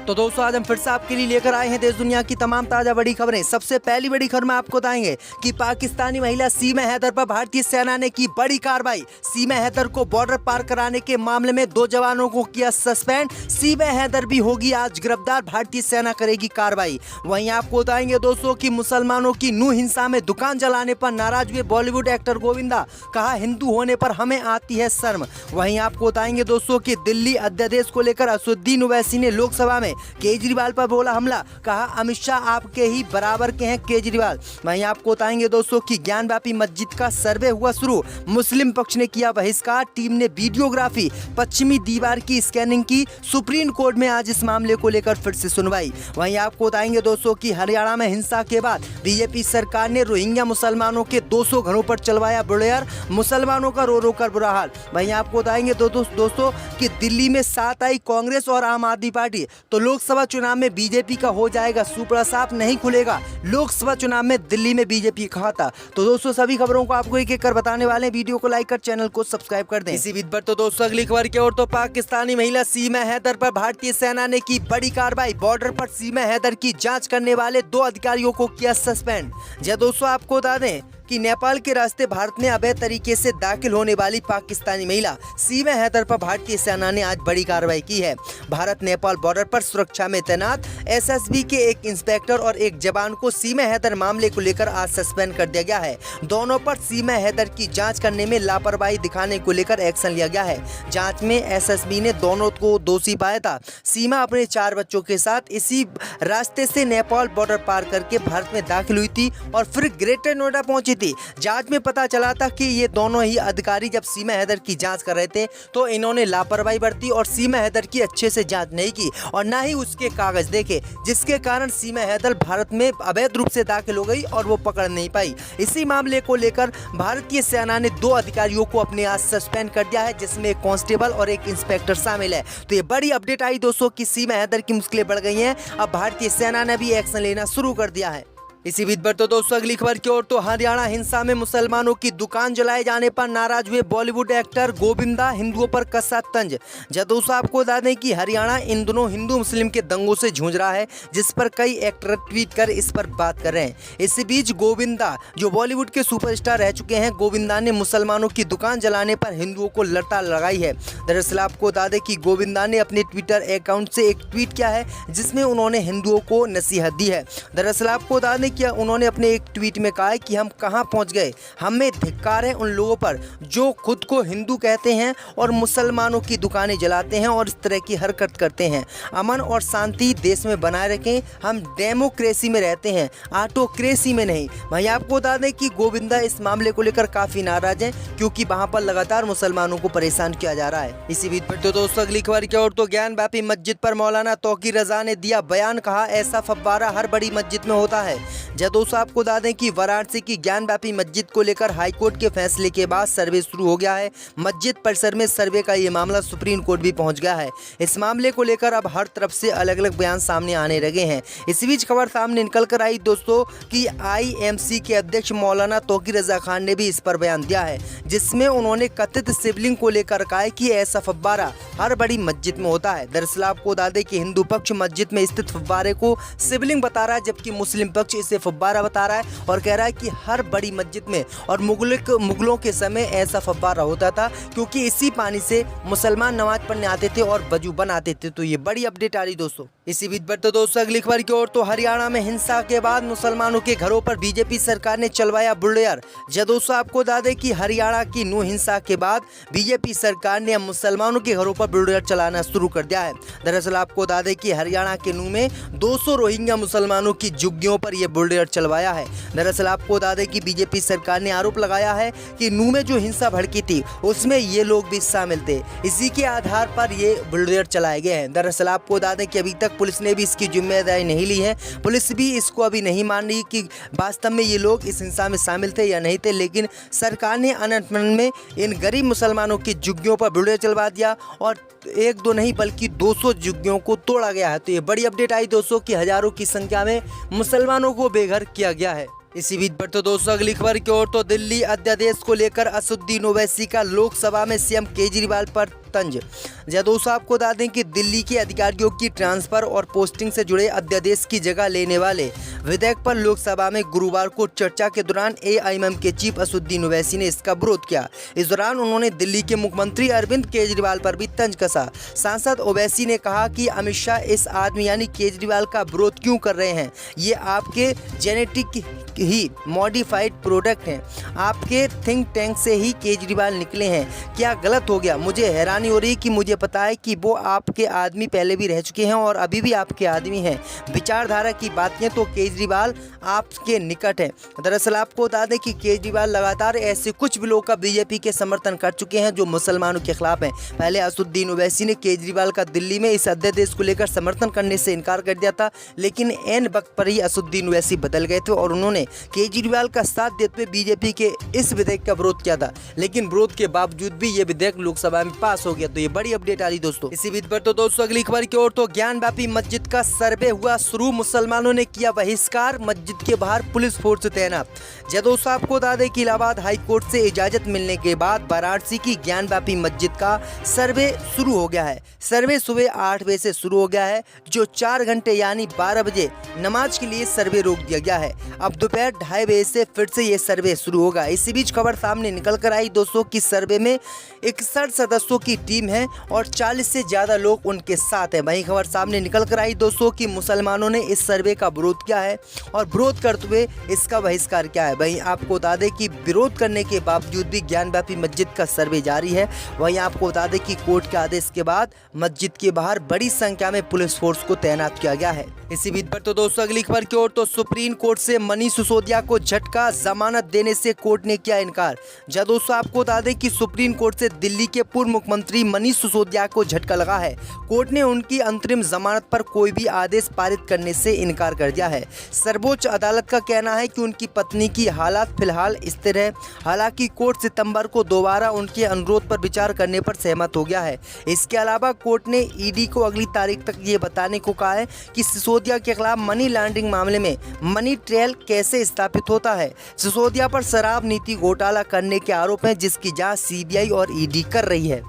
तो दोस्तों आज हम फिर से आपके लिए लेकर आए हैं देश दुनिया की तमाम ताजा बड़ी खबरें। सबसे पहली बड़ी खबर में आपको बताएंगे कि पाकिस्तानी महिला सीमा हैदर पर भारतीय सेना ने की बड़ी कार्रवाई। सीमा हैदर को बॉर्डर पार कराने के मामले में 2 जवानों को किया सस्पेंड। सीमा हैदर भी होगी आज गिरफ्तार, भारतीय सेना करेगी कार्रवाई। वहीं आपको बताएंगे दोस्तों की मुसलमानों की नू हिंसा में दुकान जलाने पर नाराज हुए बॉलीवुड एक्टर गोविंदा, कहा हिंदू होने पर हमें आती है शर्म। वहीं आपको बताएंगे दोस्तों की दिल्ली अध्यादेश को लेकर असदुद्दीन ओवैसी ने लोकसभा में केजरीवाल पर बोला हमला, कहा अमित शाह आपके ही बराबर के हैं केजरीवाल। वहीं आपको बताएंगे दोस्तों की ज्ञानवापी मस्जिद का सर्वे हुआ शुरू, मुस्लिम पक्ष ने किया बहिष्कार, टीम ने वीडियोग्राफी, पश्चिमी दीवार की स्कैनिंग की। सुप्रीम कोर्ट में आज इस मामले को लेकर फिर से सुनवाई। वहीं आपको बताएंगे दोस्तों की हरियाणा में हिंसा के बाद बीजेपी सरकार ने रोहिंग्या मुसलमानों के 200 घरों पर चलवाया बुलडोजर, मुसलमानों का रो रो कर बुरा हाल। वहीं आपको बताएंगे दोस्तों कि दिल्ली में साथ आई कांग्रेस और आम आदमी पार्टी, तो लोकसभा चुनाव में बीजेपी का हो जाएगा सुपड़ा साफ, नहीं खुलेगा लोकसभा चुनाव में दिल्ली में बीजेपी का खाता। तो दोस्तों सभी खबरों को आपको एक एक कर बताने वाले हैं, वीडियो को लाइक कर चैनल को सब्सक्राइब कर दें। इसी बीच पर तो दोस्तों अगली खबर की ओर, तो पाकिस्तानी महिला सीमा हैदर पर भारतीय सेना ने की बड़ी कार्रवाई। बॉर्डर पर सीमा हैदर की जांच करने वाले 2 अधिकारियों को किया सस्पेंड। दोस्तों आपको बता दें कि नेपाल के रास्ते भारत में अवैध तरीके से दाखिल होने वाली पाकिस्तानी महिला सीमा हैदर पर भारतीय सेना ने आज बड़ी कार्रवाई की है। भारत नेपाल बॉर्डर पर सुरक्षा में तैनात एसएसबी के एक इंस्पेक्टर और एक जवान को सीमा हैदर मामले को लेकर आज सस्पेंड कर दिया गया है। दोनों पर सीमा हैदर की जांच करने में लापरवाही दिखाने को लेकर एक्शन लिया गया है। जांच में एसएसबी ने दोनों को दोषी पाया था। सीमा अपने 4 बच्चों के साथ इसी रास्ते से नेपाल बॉर्डर पार करके भारत में दाखिल हुई थी और फिर ग्रेटर नोएडा पहुंची थी। जांच में पता चला था कि ये दोनों ही अधिकारी जब सीमा हैदर की जांच कर रहे थे तो इन्होंने लापरवाही बरती और सीमा हैदर की अच्छे से जांच नहीं की और ना ही उसके कागज देखे, जिसके कारण सीमा हैदर भारत में अवैध रूप से दाखिल हो गई और वो पकड़ नहीं पाई। इसी मामले को लेकर भारतीय सेना ने 2 अधिकारियों को अपने आज सस्पेंड कर दिया है, जिसमें एक कांस्टेबल और एक इंस्पेक्टर शामिल है। तो ये बड़ी अपडेट आई दोस्तों की सीमा हैदर की मुश्किलें बढ़ गई हैं। अब भारतीय सेना ने भी एक्शन लेना शुरू कर दिया है। इसी बीच पर तो दोस्तों अगली खबर की ओर, तो हरियाणा हिंसा में मुसलमानों की दुकान जलाए जाने पर नाराज हुए बॉलीवुड एक्टर गोविंदा, हिंदुओं पर कसा तंज। दोस्तों आपको बता दें कि हरियाणा इन दिनों हिंदू मुस्लिम के दंगों से जूझ रहा है, जिस पर कई एक्टर ट्वीट कर इस पर बात कर रहे हैं। इसी बीच गोविंदा जो बॉलीवुड के सुपरस्टार रह चुके हैं, गोविंदा ने मुसलमानों की दुकान जलाने पर हिंदुओं को लड़ता लगाई है। दरअसल आपको बता दें कि गोविंदा ने अपने ट्विटर अकाउंट से एक ट्वीट किया है, जिसमें उन्होंने हिंदुओं को नसीहत दी है। दरअसल आपको बता दें कि उन्होंने अपने एक ट्वीट में कहा है कि हम कहां पहुंच गए, हमें धिक्कार है उन लोगों पर जो खुद को हिंदू कहते हैं और मुसलमानों की दुकानें जलाते हैं और इस तरह की हरकत करते हैं। अमन और शांति देश में बनाए रखें, हम डेमोक्रेसी में रहते हैं, ऑटोक्रेसी में नहीं। वहीं आपको बता दें कि गोविंदा इस मामले को लेकर काफी नाराज हैं, क्योंकि वहां पर लगातार मुसलमानों को परेशान किया जा रहा है। इसी बीच पर तो दोस्तों अगली खबर की ओर, तो ज्ञानवापी मस्जिद पर मौलाना तौकीर रजा ने दिया बयान, कहा ऐसा फव्वारा हर बड़ी मस्जिद में होता है। दोस्तों आपको बता दें कि वाराणसी की ज्ञानवापी मस्जिद को लेकर हाईकोर्ट के फैसले के बाद सर्वे शुरू हो गया है। मस्जिद परिसर में सर्वे का ये मामला सुप्रीम कोर्ट भी पहुंच गया है। इस मामले को लेकर अब हर तरफ से अलग अलग बयान सामने आने लगे हैं। इसी बीच खबर सामने निकल कर आई दोस्तों कि आईएमसी के अध्यक्ष मौलाना तौकीर रजा खान ने भी इस पर बयान दिया है, जिसमें उन्होंने कथित शिवलिंग को लेकर कहा है कि ऐसा फव्वारा हर बड़ी मस्जिद में होता है। दरअसल आपको बता दें कि हिंदू पक्ष मस्जिद में स्थित फव्वारे को शिवलिंग बता रहा है, जबकि मुस्लिम पक्ष इसे फव्वारा बता रहा है और कह रहा है कि हर बड़ी मस्जिद में और मुगलों के समय ऐसा फव्वारा होता था, क्योंकि इसी पानी से मुसलमान नमाज पढ़ने आते थे और वजू बनाते थे। तो ये बड़ी अपडेट आ रही दोस्तों। इसी बीच पर तो दोस्तों अगली खबर की ओर, तो हरियाणा में हिंसा के बाद मुसलमानों के घरों पर बीजेपी सरकार ने चलवाया बुलडोजर। दोस्तों आपको बता दें कि हरियाणा की नू हिंसा के बाद बीजेपी सरकार ने मुसलमानों के घरों पर बुलडोजर चलाना शुरू कर दिया है। दरअसल आपको बता दें कि हरियाणा के नू में 200 रोहिंग्या मुसलमानों की झुग्गियों पर यह बुलडोजर चलवाया है। दरअसल आपको बता दें कि बीजेपी सरकार ने आरोप लगाया है कि नू में जो हिंसा भड़की थी उसमें ये लोग भी शामिल थे, इसी के आधार पर ये बुलडोजर चलाए गए हैं। दरअसल आपको बता दें कि अभी तक पुलिस ने भी इसकी जिम्मेदारी नहीं ली है। पुलिस भी इसको अभी नहीं मान रही कि वास्तव में ये लोग इस हिंसा में शामिल थे या नहीं थे, लेकिन सरकार ने अनंतमन में इन गरीब मुसलमानों की झुग्गियों पर बुलडोजर चलवा दिया और 1-2 नहीं बल्कि 200 झुग्गियों को तोड़ा गया है। तो ये बड़ी अपडेट आई दोस्तों कि हजारों की संख्या में मुसलमानों को बेघर किया गया है। इसी बीच पर तो दोस्तों अगली खबर की ओर तो दिल्ली अध्यादेश को लेकर असदुद्दीन ओवैसी का लोकसभा में सीएम केजरीवाल पर तंज। जय दोस्तों आपको बता दें कि दिल्ली के अधिकारियों की ट्रांसफर और पोस्टिंग से जुड़े अध्यादेश की जगह लेने वाले विधेयक पर लोकसभा में गुरुवार को चर्चा के दौरान एआईएमआईएम के चीफ असदुद्दीन ओवैसी ने इसका विरोध किया। इस दौरान उन्होंने दिल्ली के मुख्यमंत्री अरविंद केजरीवाल पर भी तंज कसा। सांसद ओवैसी ने कहा कि अमित शाह इस आदमी यानी केजरीवाल का विरोध क्यों कर रहे हैं, ये आपके जेनेटिक ही मॉडिफाइड प्रोडक्ट हैं, आपके थिंक टैंक से ही केजरीवाल निकले हैं, क्या गलत हो गया? मुझे हैरानी हो रही कि मुझे पता है कि वो आपके आदमी पहले भी रह चुके हैं और अभी भी आपके आदमी हैं। विचारधारा की बातें तो केजरीवाल आपके निकट है। दरअसल आपको बता दें कि केजरीवाल लगातार ऐसे कुछ लोगों का बीजेपी के समर्थन कर चुके हैं जो मुसलमानों के खिलाफ हैं। पहले असदुद्दीन ओवैसी ने केजरीवाल का दिल्ली में इस अध्यादेश को लेकर समर्थन करने से इनकार कर दिया था, लेकिन एन वक्त पर ही असदुद्दीन ओवैसी बदल गए थे और उन्होंने केजरीवाल का साथ देते हुए बीजेपी के इस विधेयक का विरोध किया था। लेकिन विरोध के बावजूद भी ये विधेयक लोकसभा में पास हो गया। तो ये बड़ी अपडेट आ रही दोस्तों। इसी बीच पर तो दोस्तों अगली खबर की ओर तो ज्ञानवापी मस्जिद का सर्वे हुआ शुरू, मुसलमानों ने किया बहिष्कार, मस्जिद के बाहर पुलिस फोर्स तैनात। जय दोस्तों आपको बता दें कि इलाहाबाद हाई कोर्ट से इजाजत मिलने के बाद वाराणसी की ज्ञानवापी मस्जिद का सर्वे शुरू हो गया है। सर्वे सुबह 8 बजे से शुरू हो गया है, जो 4 घंटे यानी 12 बजे नमाज के लिए सर्वे रोक दिया गया है। अब दोपहर 2:30 बजे से फिर से ये सर्वे शुरू होगा। इसी बीच खबर सामने निकल कर आई दोस्तों कि सर्वे में 61 सदस्यों की टीम है और 40 से ज्यादा लोग उनके साथ हैं। वहीं खबर सामने निकल कर आई दोस्तों कि मुसलमानों ने इस सर्वे का विरोध किया है और विरोध करते हुए इसका बहिष्कार किया है। वहीं आपको बता दें कि विरोध करने के बावजूद भी ज्ञानवापी मस्जिद का सर्वे जारी है। वहीं आपको बता दें कि कोर्ट के आदेश के बाद मस्जिद के बाहर बड़ी संख्या में पुलिस फोर्स को तैनात किया गया है। इसी बीच पर तो दोस्तों अगली खबर की ओर तो सुप्रीम कोर्ट से मनीष सिसोदिया को झटका, जमानत देने से कोर्ट ने किया इनकार। जब दोस्तों आपको बता दें कि सुप्रीम कोर्ट से दिल्ली के पूर्व मुख्यमंत्री मनीष सिसोदिया को झटका लगा है। कोर्ट ने उनकी अंतरिम जमानत पर कोई भी आदेश पारित करने से इनकार कर दिया है। सर्वोच्च अदालत का कहना है कि उनकी पत्नी की हालत फिलहाल स्थिर है। हालांकि कोर्ट सितंबर को दोबारा उनके अनुरोध पर विचार करने पर सहमत हो गया है। इसके अलावा कोर्ट ने ईडी को अगली तारीख तक ये बताने को कहा है कि सिसोदिया के खिलाफ मनी लॉन्ड्रिंग मामले में मनी ट्रेल कैसे स्थापित होता है। सिसोदिया पर शराब नीति घोटाला करने के आरोप हैं, जिसकी जांच सीबीआई और ईडी कर रही है।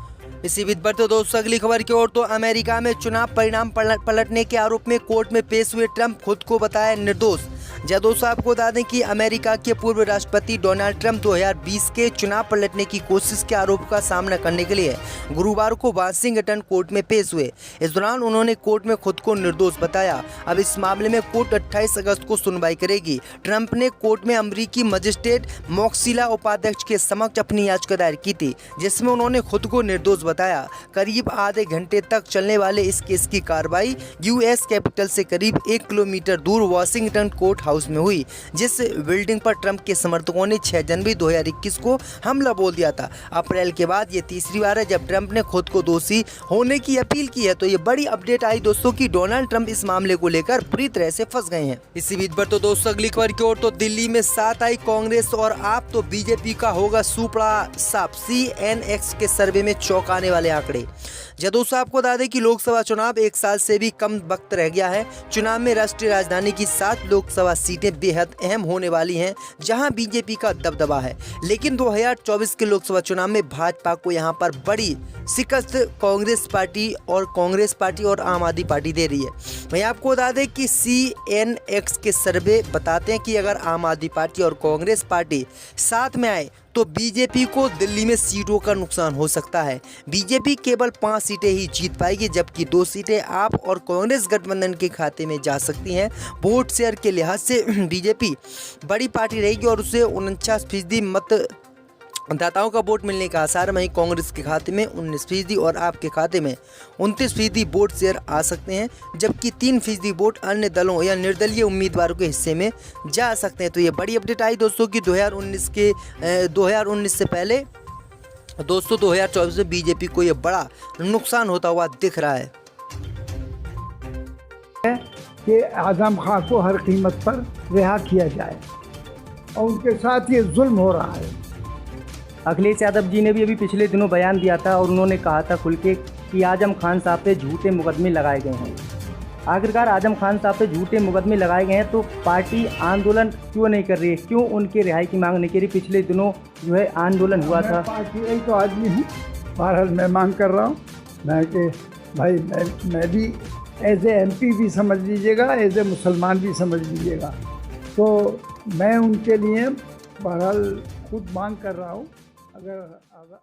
इसी बीच पर तो दोस्तों अगली खबर की ओर तो अमेरिका में चुनाव परिणाम पलटने के आरोप में कोर्ट में पेश हुए ट्रंप खुद को बताया निर्दोष। जय दोस्तों आपको बता दें कि अमेरिका के पूर्व राष्ट्रपति डोनाल्ड ट्रंप 2020 के चुनाव पलटने की कोशिश के आरोप का सामना करने के लिए गुरुवार को वाशिंगटन कोर्ट में पेश हुए। इस दौरान उन्होंने कोर्ट में खुद को निर्दोष बताया। अब इस मामले में कोर्ट 28 अगस्त को सुनवाई करेगी। ट्रंप ने कोर्ट में अमेरिकी मजिस्ट्रेट मॉक्सिला उपाध्यक्ष के समक्ष अपनी याचिका दायर की थी, जिसमें उन्होंने खुद को निर्दोष बताया। करीब आधे घंटे तक चलने वाले इस केस की कार्रवाई यूएस कैपिटल से करीब 1 किलोमीटर दूर वाशिंगटन कोर्ट हाउस में हुई, जिस बिल्डिंग पर ट्रंप के समर्थकों ने 6 जनवरी 2021 को हमला बोल दिया था। अप्रैल के बाद ये तीसरी बार है जब ट्रंप ने खुद को दोषी होने की अपील की है। तो ये बड़ी अपडेट आई दोस्तों कि डोनाल्ड ट्रंप इस मामले को लेकर पूरी तरह से फंस गए हैं। इसी बीच पर तो दोस्तों अगली खबर की ओर तो दिल्ली में साथ आई कांग्रेस और आप तो बीजेपी का होगा सुपड़ा साफ। CNX के सर्वे में चौंकाने वाले आंकड़े। जय दोस्तों आपको बता दें कि लोकसभा चुनाव 1 साल से भी कम वक्त रह गया है। चुनाव में राष्ट्रीय राजधानी की 7 लोकसभा सीटें बेहद अहम होने वाली हैं, जहां बीजेपी का दबदबा है। लेकिन 2024 के लोकसभा चुनाव में भाजपा को यहां पर बड़ी शिकस्त कांग्रेस पार्टी और आम आदमी पार्टी दे रही है। मैं आपको बता दें कि CNX के सर्वे बताते हैं कि अगर आम आदमी पार्टी और कांग्रेस पार्टी साथ में आए तो बीजेपी को दिल्ली में सीटों का नुकसान हो सकता है। बीजेपी केवल 5 सीटें ही जीत पाएगी, जबकि 2 सीटें आप और कांग्रेस गठबंधन के खाते में जा सकती हैं। वोट शेयर के लिहाज से बीजेपी बड़ी पार्टी रहेगी और उसे 49% मतदाताओं का वोट मिलने का आसार है। वहीं कांग्रेस के खाते में 19% और आपके खाते में 29% वोट शेयर आ सकते हैं, जबकि 3% वोट अन्य दलों या निर्दलीय उम्मीदवारों के हिस्से में जा सकते हैं। तो ये बड़ी अपडेट आई दोस्तों कि 2019 से पहले दोस्तों 2024 में बीजेपी को ये बड़ा नुकसान होता हुआ दिख रहा है कि आजम खां को हर कीमत पर रिहा किया जाए और उनके साथ ये जुल्म हो रहा है। अखिलेश यादव जी ने भी अभी पिछले दिनों बयान दिया था और उन्होंने कहा था खुल के कि आजम खान साहब पे झूठे मुकदमे लगाए गए हैं। आखिरकार आजम खान साहब पे झूठे मुकदमे लगाए गए हैं, तो पार्टी आंदोलन क्यों नहीं कर रही है, क्यों उनके रिहाई की मांग नहीं कर रही? पिछले दिनों जो है आंदोलन हुआ था। मैं पार्टी यही तो आदमी हूँ, बहरहाल मैं मांग कर रहा हूँ मैं कि भाई मैं भी एज ए MP भी समझ लीजिएगा, एज ए मुसलमान भी समझ लीजिएगा, तो मैं उनके लिए बहरहाल खुद मांग कर रहा हूँ। अगर